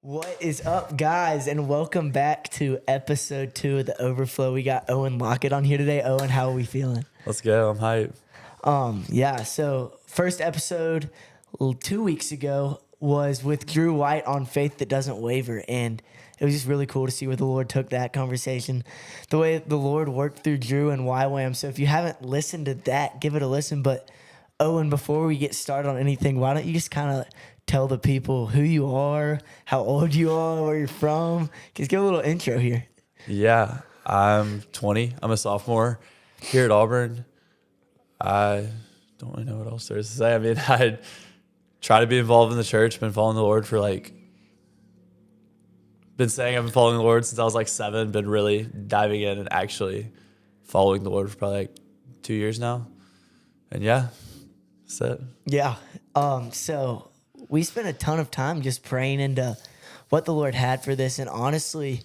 What is up, guys, and welcome back to episode 2 of the Overflow. We got Owen Lockette on here today. Owen, how are we feeling? Let's go. I'm hyped. So first episode 2 weeks ago was with Drew White on Faith That Doesn't Waver, and it was just really cool to see where the Lord took that conversation, the way the Lord worked through Drew and YWAM. So if you haven't listened to that, give it a listen. But Owen, before we get started on anything, why don't you just kind of tell the people who you are, how old you are, where you're from? Just give a little intro here. Yeah, I'm 20. I'm a sophomore here at Auburn. I don't really know what else there is to say. I mean, I try to be involved in the church. Been following the Lord for been saying I've been following the Lord since I was 7. Been really diving in and actually following the Lord for probably 2 years now. And yeah, that's it. Yeah. So we spent a ton of time just praying into what the Lord had for this. And honestly,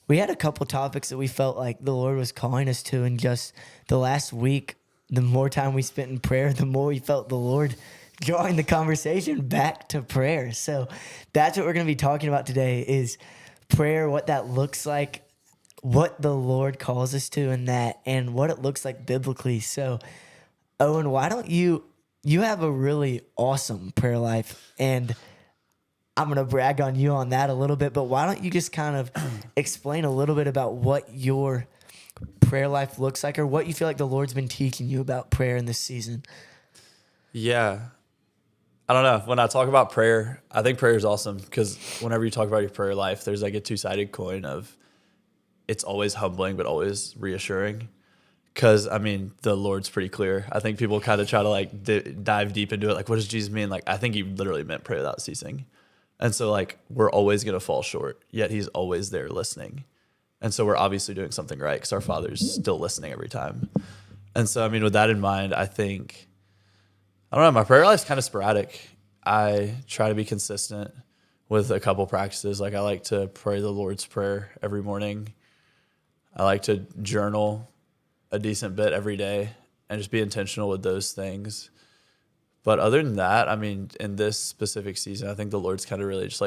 we had a couple topics that we felt like the Lord was calling us to. And just the last week, the more time we spent in prayer, the more we felt the Lord drawing the conversation back to prayer. So that's what we're going to be talking about today is prayer, what that looks like, what the Lord calls us to in that, and what it looks like biblically. So Owen, why don't you have a really awesome prayer life, and I'm going to brag on you on that a little bit, but why don't you just kind of explain a little bit about what your prayer life looks like, or what you feel like the Lord's been teaching you about prayer in this season? Yeah. I don't know. When I talk about prayer, I think prayer is awesome because whenever you talk about your prayer life, there's a two-sided coin of it's always humbling but always reassuring. Because, I mean, the Lord's pretty clear. I think people kind of try to dive deep into it. What does Jesus mean? I think he literally meant pray without ceasing. And so we're always going to fall short, yet he's always there listening. And so we're obviously doing something right because our Father's still listening every time. And so, I mean, with that in mind, I don't know, my prayer life's kind of sporadic. I try to be consistent with a couple practices. I like to pray the Lord's Prayer every morning. I like to journal a decent bit every day and just be intentional with those things. But other than that, I mean, in this specific season, I think the Lord's kind of really just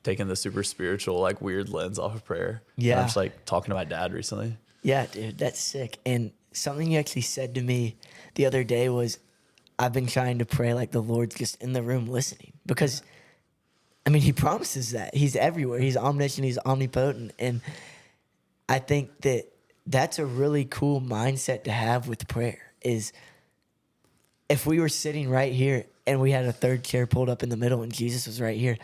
taking the super spiritual, weird lens off of prayer. Yeah. And I'm just talking to my dad recently. Yeah, dude, that's sick. And something you actually said to me the other day was, I've been trying to pray like the Lord's just in the room listening, because I mean, he promises that he's everywhere. He's omniscient, he's omnipotent. And I think that's a really cool mindset to have with prayer is if we were sitting right here and we had a third chair pulled up in the middle and Jesus was right here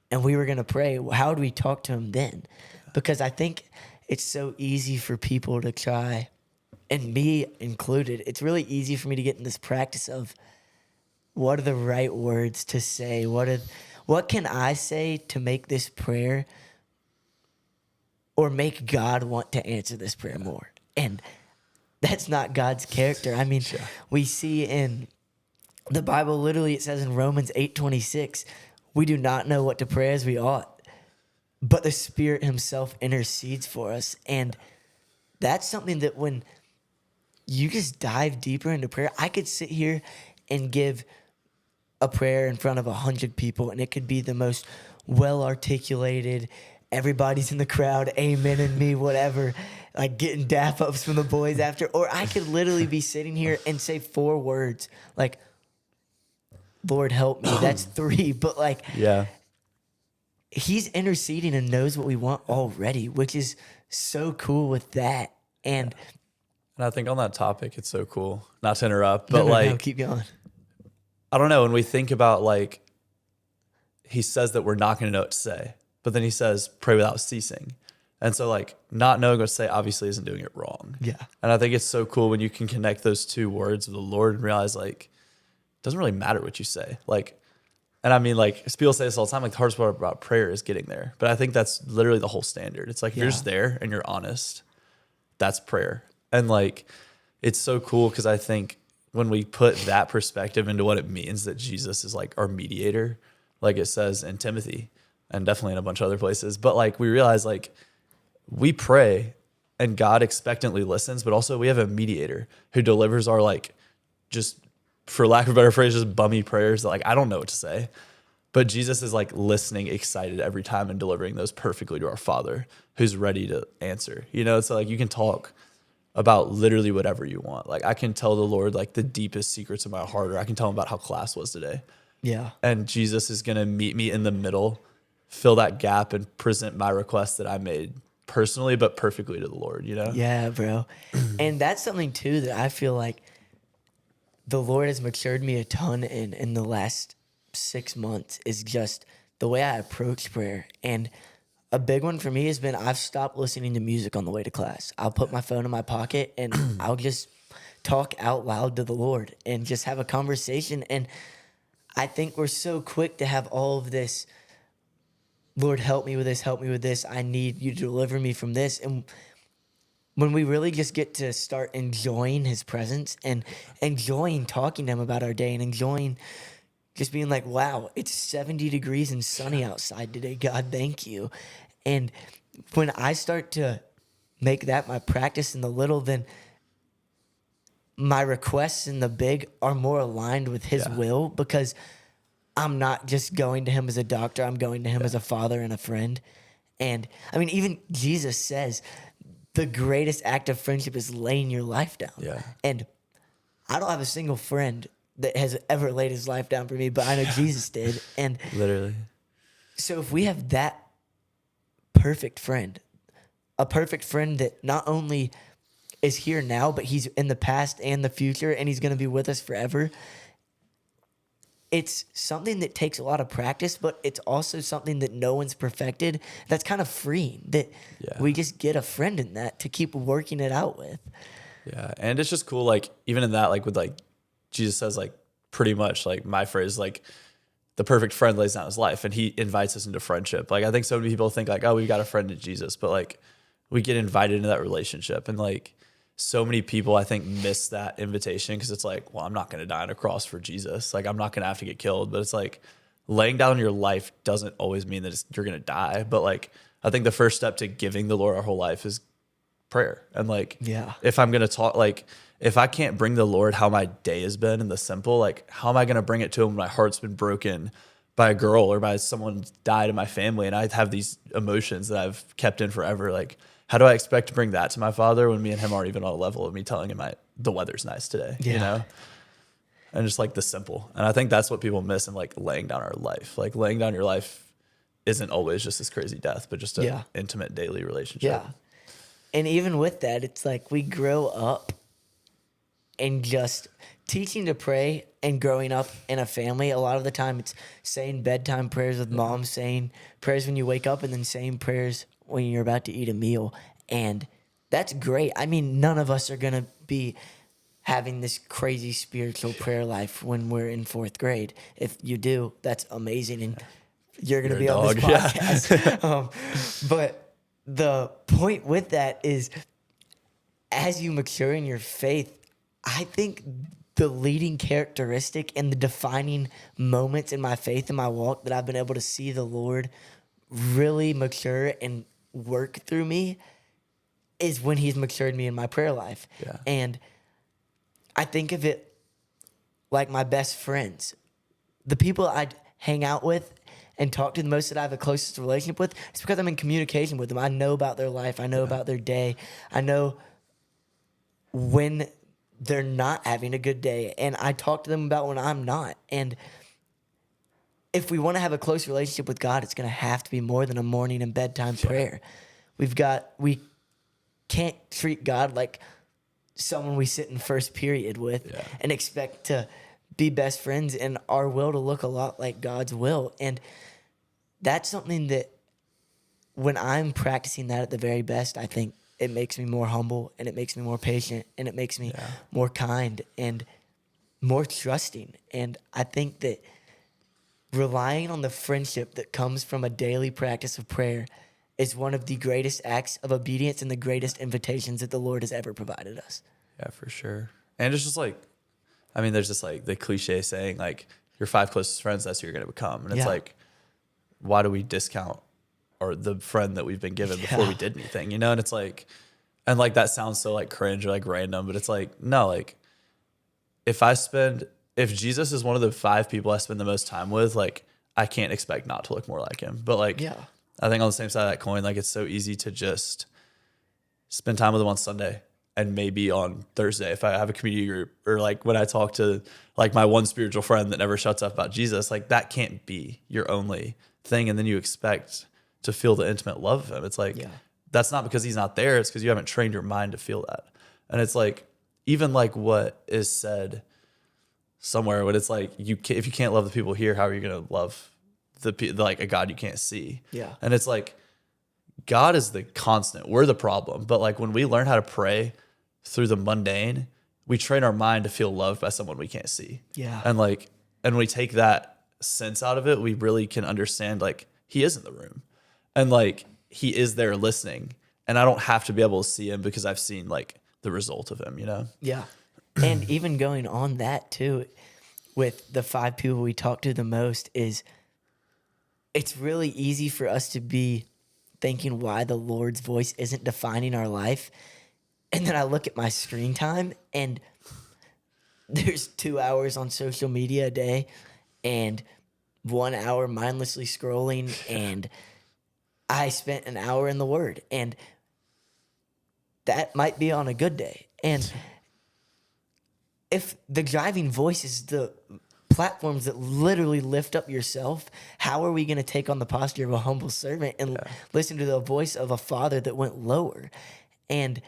and we were going to pray, how would we talk to him then? Because I think it's so easy for people to try, and me included, it's really easy for me to get in this practice of what are the right words to say? What can I say to make this prayer or make God want to answer this prayer more? And that's not God's character. I mean, we see in the Bible, literally it says in Romans 8:26, we do not know what to pray as we ought, but the Spirit himself intercedes for us. And that's something that when you just dive deeper into prayer, I could sit here and give a prayer in front of 100 people, and it could be the most well-articulated, everybody's in the crowd, amen and me, whatever, getting dap ups from the boys after. Or I could literally be sitting here and say 4 words, Lord help me. That's 3. But Yeah. he's interceding and knows what we want already, which is so cool with that. And I think on that topic, it's so cool. Not to interrupt, but no, keep going. I don't know. When we think about he says that we're not going to know what to say, but then he says pray without ceasing. And so not knowing what to say obviously isn't doing it wrong. Yeah. And I think it's so cool when you can connect those 2 words of the Lord and realize it doesn't really matter what you say. And I mean, people say this all the time, the hardest part about prayer is getting there. But I think that's literally the whole standard. It's if you're just there and you're honest, that's prayer. And it's so cool because I think when we put that perspective into what it means that Jesus is our mediator, it says in Timothy and definitely in a bunch of other places, but we realize we pray and God expectantly listens, but also we have a mediator who delivers our just, for lack of a better phrase, just bummy prayers that I don't know what to say. But Jesus is like listening, excited every time and delivering those perfectly to our Father who's ready to answer. You know, it's like you can talk about literally whatever you want. Like I can tell the Lord like the deepest secrets of my heart, or I can tell him about how class was today. Yeah. And Jesus is going to meet me in the middle, fill that gap, and present my request that I made personally, but perfectly to the Lord, you know? Yeah, bro. And that's something too that I feel like the Lord has matured me a ton in the last 6 months is just the way I approach prayer. And a big one for me has been I've stopped listening to music on the way to class. I'll put my phone in my pocket and I'll just talk out loud to the Lord and just have a conversation. And I think we're so quick to have all of this, Lord, help me with this, help me with this. I need you to deliver me from this. And when we really just get to start enjoying his presence and enjoying talking to him about our day and enjoying just being like, wow, it's 70 degrees and sunny outside today. God, thank you. And when I start to make that my practice in the little, then my requests in the big are more aligned with his will, because I'm not just going to him as a doctor. I'm going to him as a father and a friend. And I mean, even Jesus says the greatest act of friendship is laying your life down. Yeah. And I don't have a single friend that has ever laid his life down for me, but I know Jesus did. And Literally. so if we have that perfect friend, a perfect friend that not only is here now, but he's in the past and the future, and he's going to be with us forever, it's something that takes a lot of practice, but it's also something that no one's perfected. That's kind of freeing, that we just get a friend in that to keep working it out with. Yeah. And it's just cool. Like even in that, like with like Jesus says, like pretty much like my phrase, like the perfect friend lays down his life and he invites us into friendship. Like I think so many people think like, oh, we've got a friend in Jesus, but like we get invited into that relationship. And like so many people I think miss that invitation because it's like, well, I'm not going to die on a cross for Jesus. Like I'm not going to have to get killed. But it's like laying down your life doesn't always mean that you're going to die. But like I think the first step to giving the Lord our whole life is prayer. And like, if I'm going to talk, like if I can't bring the Lord how my day has been in the simple, like how am I going to bring it to him when my heart's been broken by a girl or by someone died in my family and I have these emotions that I've kept in forever? Like, how do I expect to bring that to my Father when me and him aren't even on a level of me telling him the weather's nice today, you know? And just like the simple. And I think that's what people miss in like laying down our life. Like laying down your life isn't always just this crazy death, but just an intimate daily relationship. Yeah. And even with that, it's like we grow up and just teaching to pray and growing up in a family. A lot of the time it's saying bedtime prayers with mom, saying prayers when you wake up, and then saying prayers when you're about to eat a meal. And that's great. I mean, none of us are going to be having this crazy spiritual prayer life when we're in 4th grade. If you do, that's amazing. And you're going to be on this podcast. But the point with that is, as you mature in your faith, I think the leading characteristic and the defining moments in my faith and my walk that I've been able to see the Lord really mature and work through me is when he's matured me in my prayer life. Yeah. And I think of it like my best friends. The people I'd hang out with and talk to the most, that I have the closest relationship with, it's because I'm in communication with them. I know about their life. I know about their day. I know when they're not having a good day, and I talk to them about when I'm not. And if we want to have a close relationship with God, it's going to have to be more than a morning and bedtime prayer. We can't treat God like someone we sit in first period with and expect to be best friends, and our will to look a lot like God's will. And that's something that when I'm practicing that at the very best, I think it makes me more humble, and it makes me more patient, and it makes me more kind and more trusting. And I think that relying on the friendship that comes from a daily practice of prayer is one of the greatest acts of obedience and the greatest invitations that the Lord has ever provided us. Yeah, for sure. And it's just like, I mean, there's just like the cliche saying, like, your 5 closest friends, that's who you're going to become. And it's like, why do we discount or the friend that we've been given before we did anything, you know? And it's like, and like, that sounds so like cringe or like random, but it's like, no, like if Jesus is one of the 5 people I spend the most time with, like I can't expect not to look more like him. But like, Yeah. I think on the same side of that coin, like it's so easy to just spend time with him on Sunday and maybe on Thursday if I have a community group, or like when I talk to like my one spiritual friend that never shuts up about Jesus, like that can't be your only thing. And then you expect to feel the intimate love of him. It's like, that's not because he's not there. It's because you haven't trained your mind to feel that. And it's like, even like what is said somewhere, when it's like, if you can't love the people here, how are you going to love like a God you can't see? Yeah. And it's like, God is the constant. We're the problem. But like when we learn how to pray through the mundane, we train our mind to feel loved by someone we can't see. Yeah. And like, and we take that sense out of it, we really can understand like he is in the room and like he is there listening. And I don't have to be able to see him because I've seen like the result of him, you know? Yeah. And even going on that too, with the 5 people we talk to the most, is it's really easy for us to be thinking why the Lord's voice isn't defining our life. And then I look at my screen time and there's 2 hours on social media a day and 1 hour mindlessly scrolling, and I spent an hour in the Word, and that might be on a good day. And if the driving voice is the platforms that literally lift up yourself, how are we going to take on the posture of a humble servant and listen to the voice of a father that went lower? And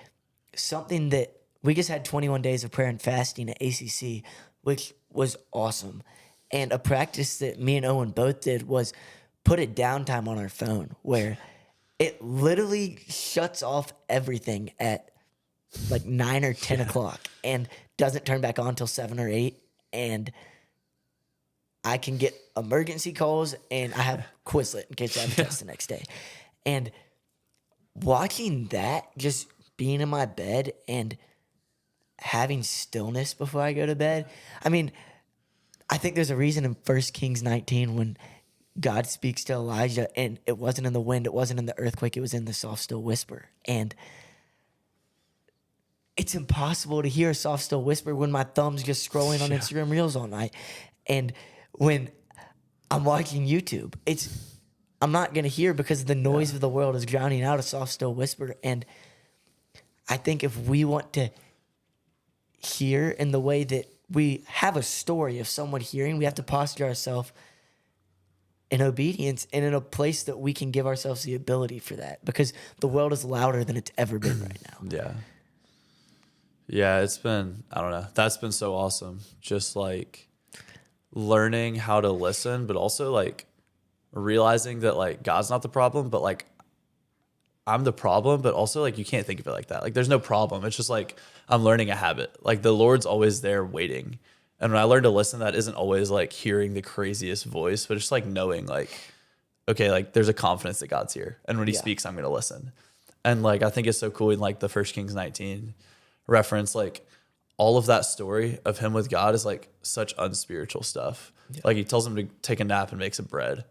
something that we just had 21 days of prayer and fasting at ACC, which was awesome. And a practice that me and Owen both did was put a downtime on our phone where it literally shuts off everything at like 9 or 10 o'clock and doesn't turn back on until 7 or 8. And I can get emergency calls, and I have Quizlet in case I have a test the next day. And watching that, just being in my bed and having stillness before I go to bed. I mean, I think there's a reason in 1 Kings 19 when God speaks to Elijah, and it wasn't in the wind, it wasn't in the earthquake, it was in the soft, still whisper. And it's impossible to hear a soft, still whisper when my thumb's just scrolling on Instagram Reels all night. And when I'm watching YouTube, I'm not going to hear because the noise of the world is drowning out a soft, still whisper. And I think if we want to hear in the way that we have a story of someone hearing, we have to posture ourselves in obedience and in a place that we can give ourselves the ability for that, because the world is louder than it's ever been right now. Yeah. Yeah, it's been, I don't know, that's been so awesome. Just like learning how to listen, but also like realizing that like God's not the problem, but like I'm the problem, but also like you can't think of it like that. Like there's no problem. It's just like I'm learning a habit. Like the Lord's always there waiting. And when I learn to listen, that isn't always like hearing the craziest voice, but just like knowing like, okay, like there's a confidence that God's here. And when he speaks, I'm going to listen. And like, I think it's so cool in like the 1 Kings 19 reference, like all of that story of him with God is like such unspiritual stuff. Yeah. Like he tells him to take a nap and make some bread.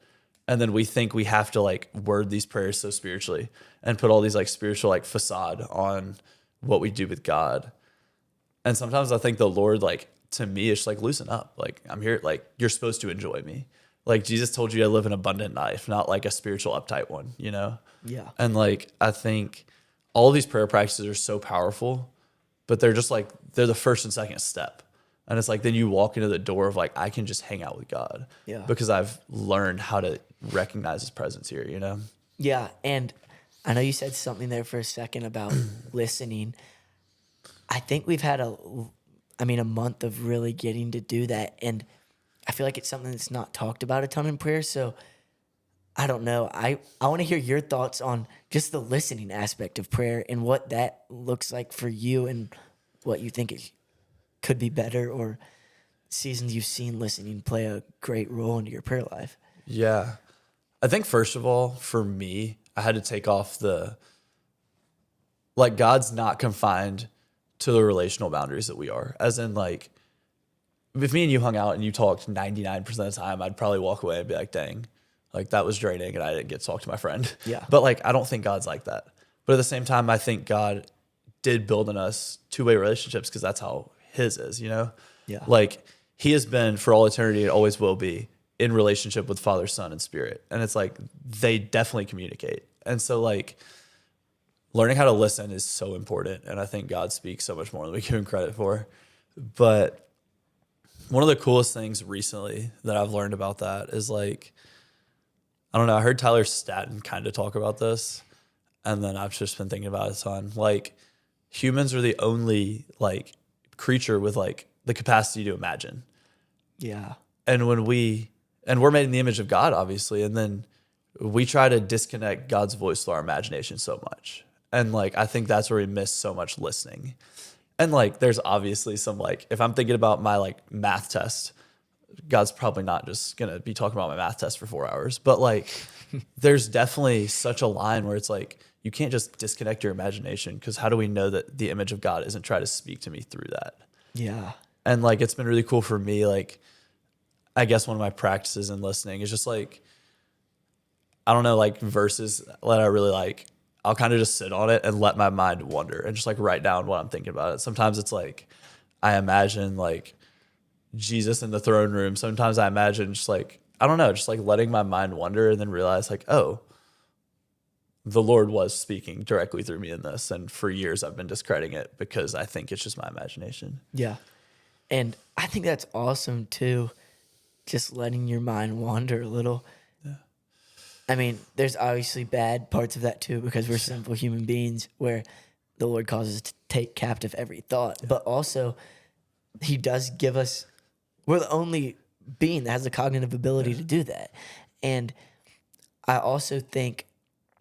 And then we think we have to like word these prayers so spiritually and put all these like spiritual like facade on what we do with God. And sometimes I think the Lord, like to me, is like, loosen up. Like I'm here, like you're supposed to enjoy me. Like Jesus told you to live an abundant life, not like a spiritual uptight one, you know? Yeah. And like, I think all of these prayer practices are so powerful, but they're just like, they're the first and second step. And it's like, then you walk into the door of like, I can just hang out with God because I've learned how to recognize his presence here, you know? Yeah. And I know you said something there for a second about listening. I think we've had a month of really getting to do that. And I feel like it's something that's not talked about a ton in prayer. So I don't know. I want to hear your thoughts on just the listening aspect of prayer and what that looks like for you and what you think it could be better, or seasons you've seen listening play a great role into your prayer life. Yeah. I think first of all, for me, I had to take off like God's not confined to the relational boundaries that we are. As in like, if me and you hung out and you talked 99% of the time, I'd probably walk away and be like, dang, like that was draining and I didn't get to talk to my friend. Yeah. But like, I don't think God's like that. But at the same time, I think God did build in us two-way relationships because that's how his is, you know? Yeah. Like he has been for all eternity and always will be in relationship with Father, Son, and Spirit. And it's like they definitely communicate. And so like learning how to listen is so important. And I think God speaks so much more than we give him credit for. But one of the coolest things recently that I've learned about that is like, I don't know, I heard Tyler Staton kind of talk about this, and then I've just been thinking about it a ton. Like humans are the only like creature with like the capacity to imagine. Yeah. And when we're made in the image of God, obviously, and then we try to disconnect God's voice to our imagination so much. And like, I think that's where we miss so much listening. And like, there's obviously some like, if I'm thinking about my like math test, God's probably not just going to be talking about my math test for 4 hours, but like, there's definitely such a line where it's like, you can't just disconnect your imagination, because how do we know that the image of God isn't trying to speak to me through that? Yeah. And like, it's been really cool for me. Like, I guess one of my practices in listening is just like, I don't know, like verses that I really like, I'll kind of just sit on it and let my mind wander and just like write down what I'm thinking about it. Sometimes it's like, I imagine like Jesus in the throne room. Sometimes I imagine just like, I don't know, just like letting my mind wander and then realize like, oh, the Lord was speaking directly through me in this. And for years I've been discrediting it because I think it's just my imagination. Yeah. And I think that's awesome too. Just letting your mind wander a little. Yeah. I mean, there's obviously bad parts of that too, because we're sinful human beings where the Lord calls us to take captive every thought. Yeah. But also, he does give us, we're the only being that has the cognitive ability to do that. And I also think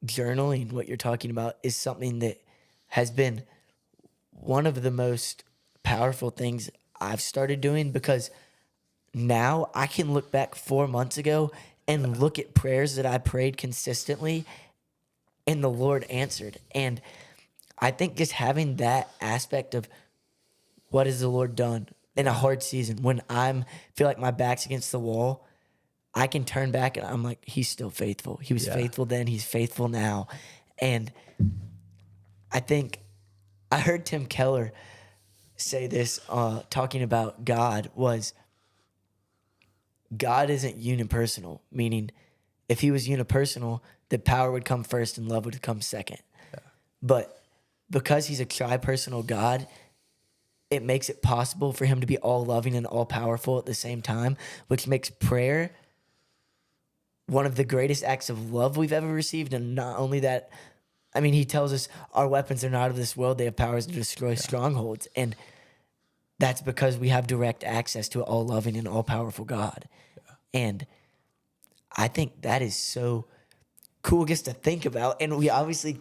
journaling, what you're talking about, is something that has been one of the most powerful things I've started doing, because now I can look back 4 months ago and look at prayers that I prayed consistently and the Lord answered. And I think just having that aspect of what has the Lord done in a hard season, when feel like my back's against the wall, I can turn back and I'm like, he's still faithful. He was faithful then, he's faithful now. And I think I heard Tim Keller say this, talking about God, was God isn't unipersonal, meaning if he was unipersonal, the power would come first and love would come second. Yeah. But because he's a tri-personal God, it makes it possible for him to be all loving and all powerful at the same time, which makes prayer one of the greatest acts of love we've ever received. And not only that, I mean, he tells us our weapons are not of this world. They have powers to destroy strongholds. And that's because we have direct access to an all loving and all powerful God. Yeah. And I think that is so cool just to think about. And we obviously,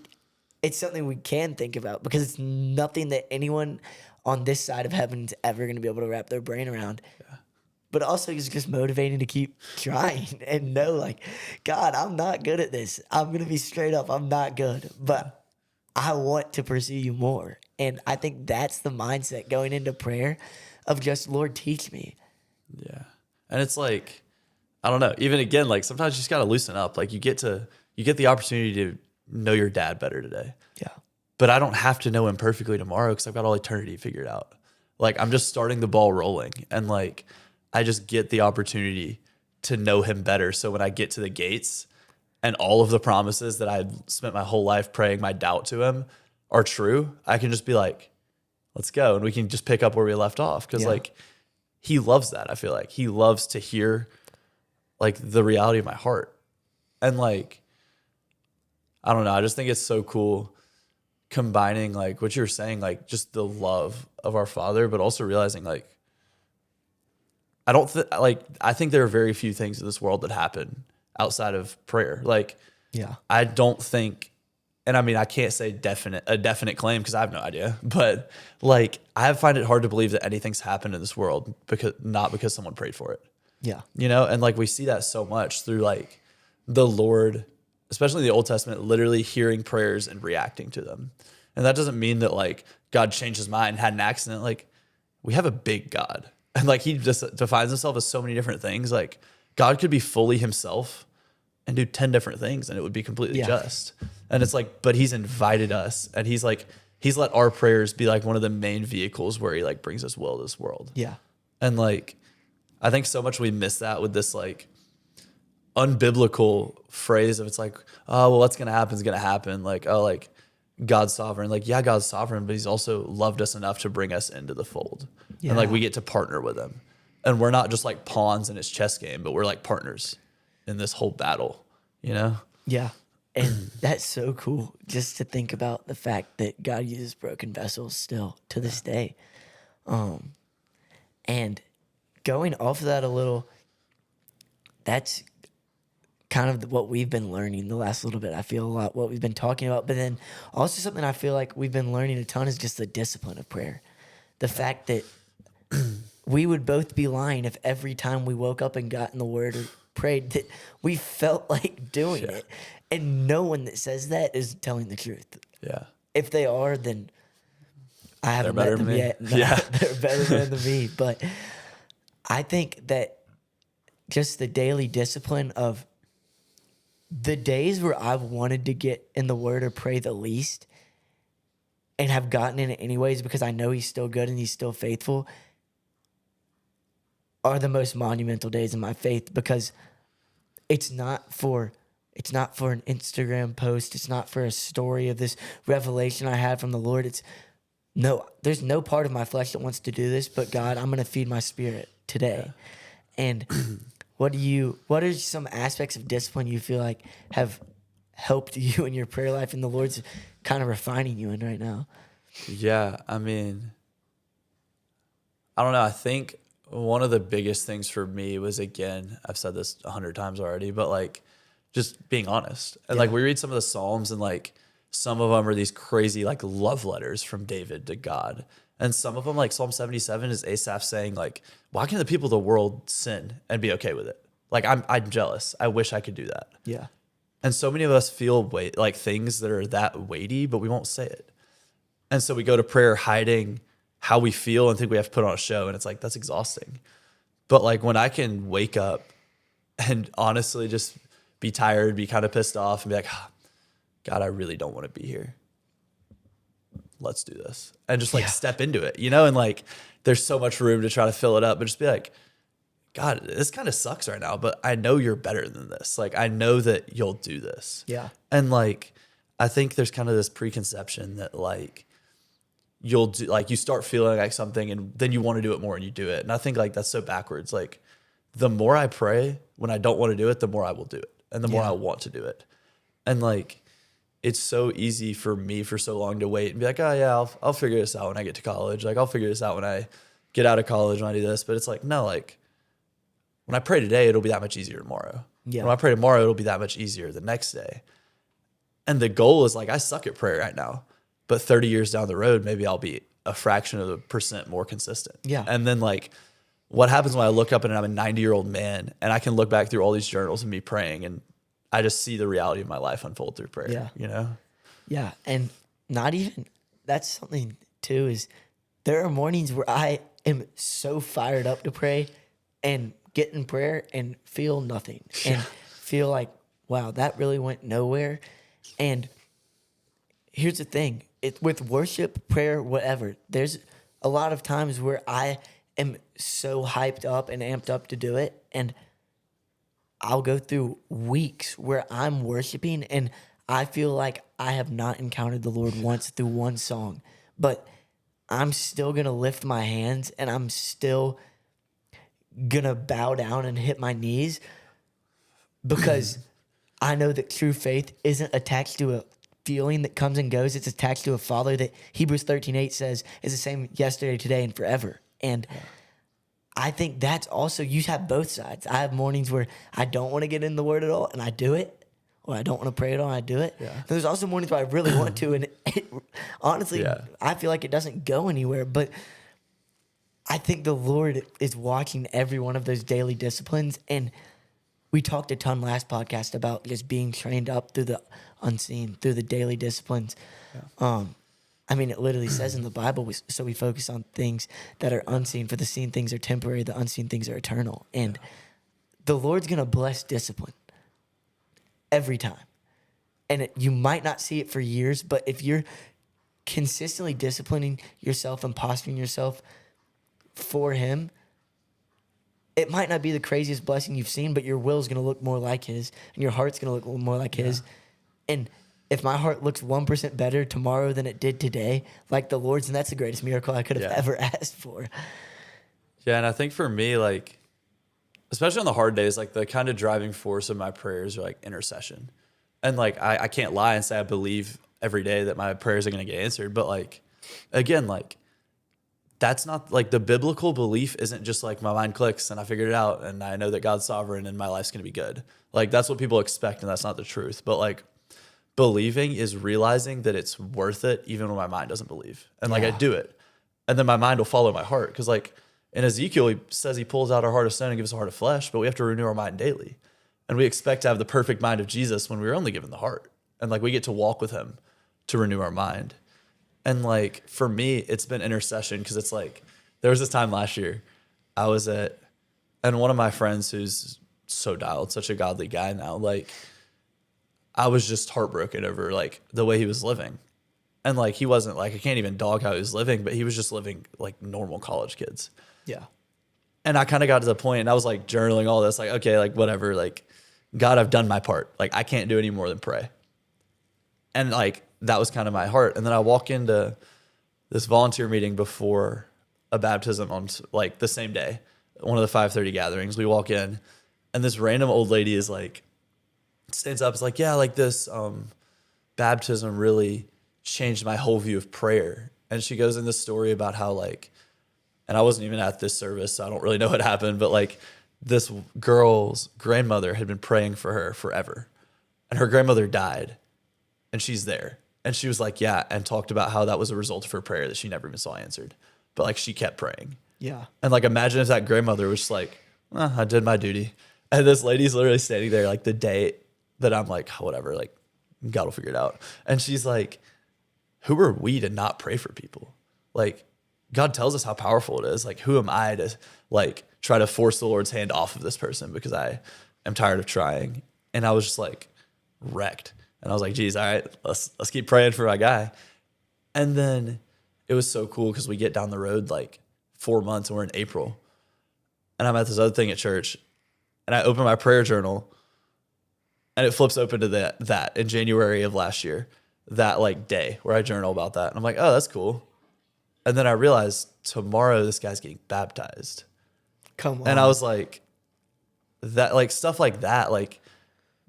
it's something we can think about, because it's nothing that anyone on this side of heaven is ever going to be able to wrap their brain around. Yeah. But also it's just motivating to keep trying and know, like, God, I'm not good at this. I'm going to be straight up. I'm not good, but I want to pursue you more. And I think that's the mindset going into prayer of just, Lord, teach me. Yeah. And it's like, I don't know, even again, like sometimes you just got to loosen up. Like you get the opportunity to know your dad better today. Yeah. But I don't have to know him perfectly tomorrow because I've got all eternity figured out. Like I'm just starting the ball rolling, and like I just get the opportunity to know him better. So when I get to the gates and all of the promises that I had spent my whole life praying my doubt to him are true, I can just be like, let's go. And we can just pick up where we left off. Cause like he loves that. I feel like he loves to hear like the reality of my heart. And like, I don't know. I just think it's so cool combining like what you were saying, like just the love of our Father, but also realizing like, I think there are very few things in this world that happen outside of prayer. Like, I don't think, and I mean, I can't say a definite claim because I have no idea, but like, I find it hard to believe that anything's happened in this world because someone prayed for it. Yeah. You know, and like we see that so much through like the Lord, especially in the Old Testament, literally hearing prayers and reacting to them. And that doesn't mean that like God changed his mind, had an accident. Like we have a big God. And like he just defines himself as so many different things. Like God could be fully himself and do 10 different things and it would be completely just. And it's like, but he's invited us, and he's let our prayers be like one of the main vehicles where he like brings us will to this world. Yeah. And like, I think so much we miss that with this like unbiblical phrase of it's like, oh, well, what's going to happen is going to happen. Like, oh, like God's sovereign. Like, yeah, God's sovereign, but he's also loved us enough to bring us into the fold. Yeah. And like, we get to partner with him. And we're not just like pawns in his chess game, but we're like partners in this whole battle, you know? Yeah. And that's so cool just to think about the fact that God uses broken vessels still to this day. And going off of that a little, that's kind of what we've been learning the last little bit. I feel a lot what we've been talking about, but then also something I feel like we've been learning a ton is just the discipline of prayer. The fact that we would both be lying if every time we woke up and got in the word or prayed that we felt like doing it. And no one that says that is telling the truth. Yeah. If they are, then I haven't They're met them better yet. than me. Yeah. They're better than me. But I think that just the daily discipline of the days where I've wanted to get in the word or pray the least and have gotten in it anyways because I know he's still good and he's still faithful are the most monumental days in my faith because it's not for an Instagram post. It's not for a story of this revelation I had from the Lord. There's no part of my flesh that wants to do this, but God, I'm going to feed my spirit today. Yeah. And what are some aspects of discipline you feel like have helped you in your prayer life and the Lord's kind of refining you in right now? Yeah. I mean, I don't know. I think one of the biggest things for me was, again, I've said this 100 times already, but like just being honest. And like we read some of the Psalms and like some of them are these crazy like love letters from David to God. And some of them, like Psalm 77 is Asaph saying like, why can the people of the world sin and be okay with it? Like I'm jealous. I wish I could do that. Yeah. And so many of us feel like things that are that weighty, but we won't say it. And so we go to prayer hiding how we feel and think we have to put on a show. And it's like, that's exhausting. But like when I can wake up and honestly just be tired, be kind of pissed off and be like, God, I really don't want to be here. Let's do this. And just like step into it, you know? And like, there's so much room to try to fill it up, but just be like, God, this kind of sucks right now, but I know you're better than this. Like, I know that you'll do this. Yeah. And like, I think there's kind of this preconception that like, you'll do, like you start feeling like something and then you want to do it more and you do it. And I think like that's so backwards. Like the more I pray when I don't want to do it, the more I will do it and the more I want to do it. And like, it's so easy for me for so long to wait and be like, oh yeah, I'll figure this out when I get to college. Like I'll figure this out when I get out of college, when I do this. But it's like, no, like when I pray today, it'll be that much easier tomorrow. Yeah. When I pray tomorrow, it'll be that much easier the next day. And the goal is like, I suck at prayer right now, but 30 years down the road, maybe I'll be a fraction of a percent more consistent. Yeah. And then like, what happens when I look up and I'm a 90-year-old man and I can look back through all these journals and me praying and I just see the reality of my life unfold through prayer, you know? Yeah. And not even, that's something too, is there are mornings where I am so fired up to pray and get in prayer and feel nothing and feel like, wow, that really went nowhere. And here's the thing, with worship, prayer, whatever, there's a lot of times where I am so hyped up and amped up to do it. And I'll go through weeks where I'm worshiping and I feel like I have not encountered the Lord once through one song, but I'm still going to lift my hands and I'm still going to bow down and hit my knees because I know that true faith isn't attached to a feeling that comes and goes. It's attached to a Father that Hebrews 13:8 says is the same yesterday, today, and forever. And I think that's also, you have both sides. I have mornings where I don't want to get in the word at all and I do it, or I don't want to pray at all and I do it. Yeah. There's also mornings where I really want to and honestly, I feel like it doesn't go anywhere. But I think the Lord is watching every one of those daily disciplines. And we talked a ton last podcast about just being trained up through the unseen, through the daily disciplines. Yeah. I mean, it literally says in the Bible, so we focus on things that are unseen, for the seen things are temporary, the unseen things are eternal. And the Lord's going to bless discipline every time. And you might not see it for years, but if you're consistently disciplining yourself and posturing yourself for Him, it might not be the craziest blessing you've seen, but your will's going to look more like his and your heart's going to look more like his. And if my heart looks 1% better tomorrow than it did today, like the Lord's, and that's the greatest miracle I could have ever asked for. Yeah, and I think for me, like, especially on the hard days, like the kind of driving force of my prayers are like intercession. And like, I can't lie and say I believe every day that my prayers are going to get answered. But like, again, like, that's not like the biblical belief isn't just like my mind clicks and I figured it out and I know that God's sovereign and my life's going to be good. Like, that's what people expect, and that's not the truth. But like, believing is realizing that it's worth it even when my mind doesn't believe. And like, I do it. And then my mind will follow my heart. Because like in Ezekiel, he says he pulls out our heart of stone and gives us a heart of flesh, but we have to renew our mind daily. And we expect to have the perfect mind of Jesus when we're only given the heart. And like, we get to walk with him to renew our mind. And like, for me, it's been intercession, because it's like, there was this time last year I was at, and one of my friends who's so dialed, such a godly guy now, like, I was just heartbroken over like the way he was living. And like, he wasn't like, I can't even dog how he was living, but he was just living like normal college kids. Yeah. And I kind of got to the point and I was like journaling all this, like, okay, like whatever, like, God, I've done my part. Like, I can't do any more than pray. And like, that was kind of my heart. And then I walk into this volunteer meeting before a baptism on like the same day, one of the 5:30 gatherings. We walk in and this random old lady is like, stands up, is like, yeah, like this baptism really changed my whole view of prayer. And she goes in this story about how like, and I wasn't even at this service, so I don't really know what happened, but like this girl's grandmother had been praying for her forever. And her grandmother died and she's there. And she was like, yeah, and talked about how that was a result of her prayer that she never even saw answered. But like, she kept praying. Yeah. And like, imagine if that grandmother was just like, I did my duty. And this lady's literally standing there like the day that I'm like, whatever, like God will figure it out. And she's like, who are we to not pray for people? Like, God tells us how powerful it is. Like, who am I to like try to force the Lord's hand off of this person because I am tired of trying? And I was just like wrecked. And I was like, geez, all right, let's keep praying for my guy. And then it was so cool because we get down the road like 4 months and we're in April. And I'm at this other thing at church and I open my prayer journal and it flips open to that in January of last year, that like day where I journal about that. And I'm like, oh, that's cool. And then I realized tomorrow this guy's getting baptized. Come on. And I was like, that, like stuff like that, like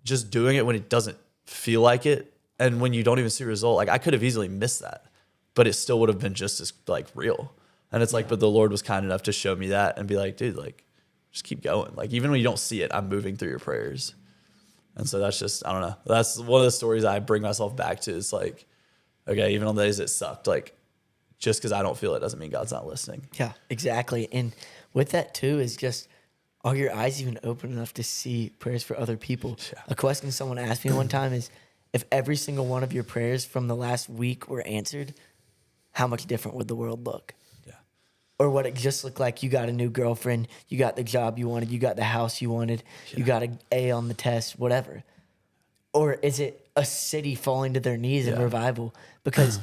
just doing it when it doesn't feel like it. And when you don't even see a result, like I could have easily missed that, but it still would have been just as like real. And it's like, but the Lord was kind enough to show me that and be like, dude, like just keep going. Like even when you don't see it, I'm moving through your prayers. And so that's just, I don't know. That's one of the stories I bring myself back to. Is like, okay, even on the days it sucked, like just because I don't feel it doesn't mean God's not listening. Yeah, exactly. And with that too is just, are your eyes even open enough to see prayers for other people? Yeah. A question someone asked me one time is, if every single one of your prayers from the last week were answered, how much different would the world look? Yeah. Or what it just looked like you got a new girlfriend, you got the job you wanted, you got the house you wanted, you got an A on the test, whatever. Or is it a city falling to their knees in revival? Because...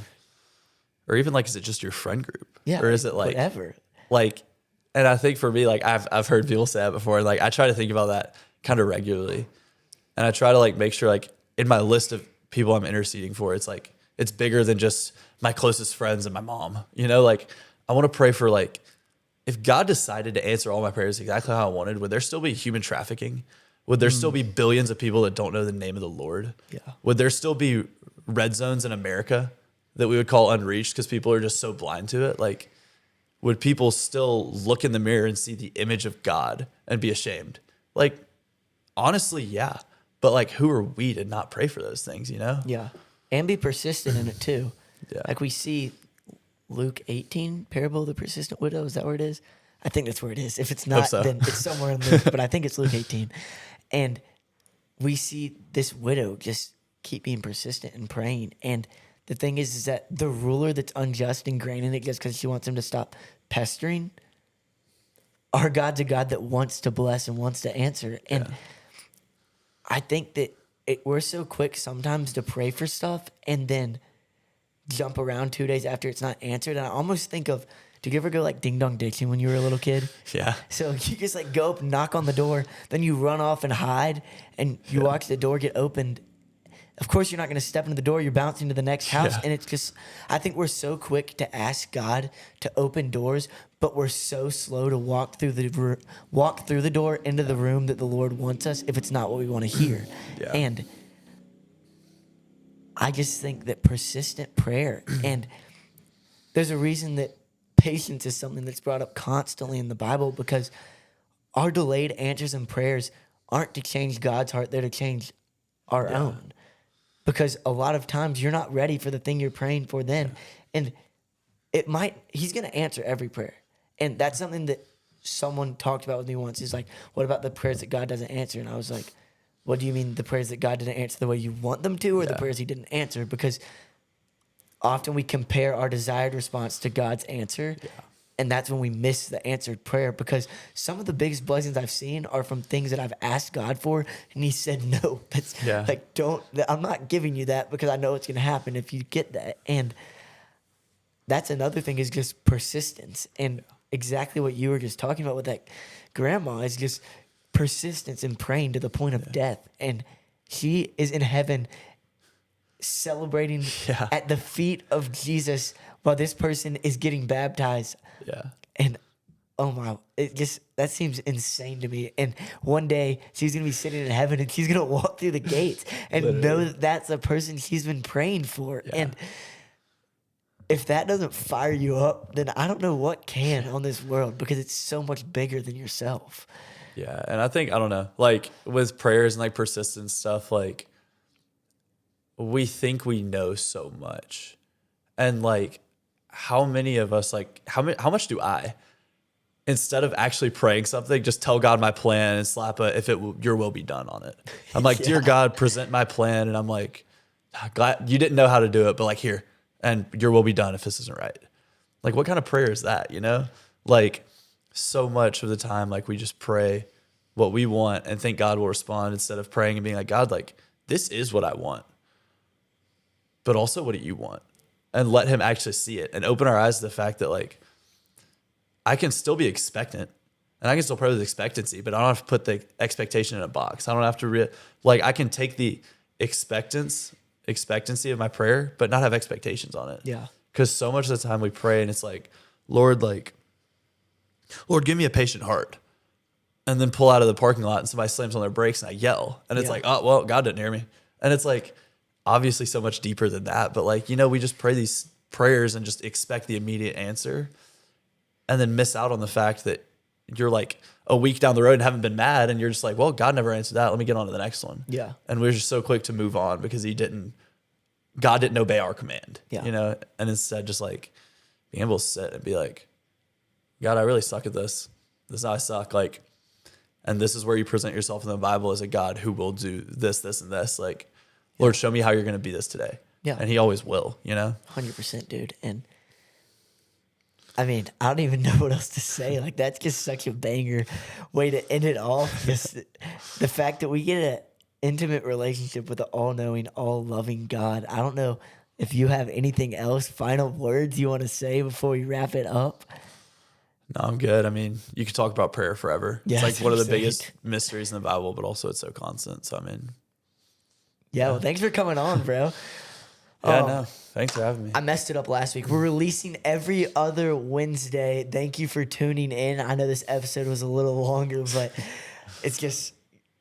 or even like, is it just your friend group? Yeah. Or is it like... whatever. Like... And I think for me, like I've heard people say that before. Like I try to think about that kind of regularly, and I try to like make sure like in my list of people I'm interceding for, it's like it's bigger than just my closest friends and my mom. You know, like I want to pray for like if God decided to answer all my prayers exactly how I wanted, would there still be human trafficking? Would there still be billions of people that don't know the name of the Lord? Yeah. Would there still be red zones in America that we would call unreached because people are just so blind to it? Like. Would people still look in the mirror and see the image of God and be ashamed? Like, honestly, yeah. But like, who are we to not pray for those things, you know? Yeah. And be persistent in it too. Yeah. Like we see Luke 18, parable of the persistent widow. Is that where it is? I think that's where it is. If it's not, then it's somewhere in Luke, but I think it's Luke 18. And we see this widow just keep being persistent and praying. And the thing is that the ruler that's unjust and granting it just because she wants him to stop pestering, our God's a God that wants to bless and wants to answer. And I think that we're so quick sometimes to pray for stuff and then jump around 2 days after it's not answered. And I almost think of did you ever go like ding dong ditching when you were a little kid? Yeah. So you just like go up, knock on the door, then you run off and hide, and you watch the door get opened. Of course, you're not going to step into the door. You're bouncing to the next house. Yeah. And it's just, I think we're so quick to ask God to open doors, but we're so slow to walk through the door into the room that the Lord wants us if it's not what we want to hear. Yeah. And I just think that persistent prayer, and there's a reason that patience is something that's brought up constantly in the Bible, because our delayed answers and prayers aren't to change God's heart. They're to change our own. Because a lot of times you're not ready for the thing you're praying for then. And he's going to answer every prayer. And that's something that someone talked about with me once, is like, what about the prayers that God doesn't answer? And I was like, what do you mean the prayers that God didn't answer the way you want them to, or the prayers he didn't answer? Because often we compare our desired response to God's answer. Yeah. And that's when we miss the answered prayer, because some of the biggest blessings I've seen are from things that I've asked God for, and he said, no, that's like, I'm not giving you that because I know it's going to happen if you get that. And that's another thing, is just persistence. And exactly what you were just talking about with that grandma is just persistence in praying to the point of death. And she is in heaven celebrating at the feet of Jesus while this person is getting baptized. Yeah. And oh my, that seems insane to me. And one day she's going to be sitting in heaven, and she's going to walk through the gates and know that that's the person she's been praying for. Yeah. And if that doesn't fire you up, then I don't know what can on this world, because it's so much bigger than yourself. Yeah. And I think, I don't know, like with prayers and like persistent stuff, like we think we know so much. And like, how many of us, like, how much do I, instead of actually praying something, just tell God my plan and slap your will be done on it? I'm like, dear God, present my plan. And I'm like, glad you didn't know how to do it, but like, here, and your will be done if this isn't right. Like, what kind of prayer is that, you know? Like, so much of the time, like, we just pray what we want and think God will respond, instead of praying and being like, God, like, this is what I want, but also what do you want? And let him actually see it and open our eyes to the fact that, like, I can still be expectant and I can still pray with expectancy, but I don't have to put the expectation in a box. I don't have to I can take the expectancy of my prayer, but not have expectations on it. Yeah. Because so much of the time we pray and it's like, Lord, give me a patient heart. And then pull out of the parking lot and somebody slams on their brakes and I yell. And it's like, oh, well, God didn't hear me. And it's like, obviously so much deeper than that. But like, we just pray these prayers and just expect the immediate answer, and then miss out on the fact that you're like a week down the road and haven't been mad. And you're just like, well, God never answered that. Let me get on to the next one. Yeah. And we're just so quick to move on because God didn't obey our command, and instead just like being able to sit and be like, God, I really suck at this. This is how I suck. Like, and this is where you present yourself in the Bible as a God who will do this, this, and this. Like, Lord, show me how you're going to be this today. Yeah. And he always will, 100%, dude. And I mean, I don't even know what else to say. Like, that's just such a banger way to end it off. Just the fact that we get an intimate relationship with an all-knowing, all-loving God. I don't know if you have anything else, final words you want to say before we wrap it up. No, I'm good. I mean, you could talk about prayer forever. Yeah, it's like one of the biggest mysteries in the Bible, but also it's so constant. So, I mean... Yeah, well, thanks for coming on, bro. Yeah, no, thanks for having me. I messed it up last week. We're releasing every other Wednesday. Thank you for tuning in. I know this episode was a little longer, but it's just,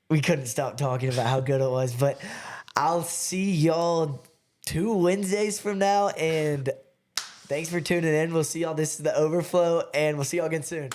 we couldn't stop talking about how good it was. But I'll see y'all 2 Wednesdays from now, and thanks for tuning in. We'll see y'all. This is The Overflow, and we'll see y'all again soon.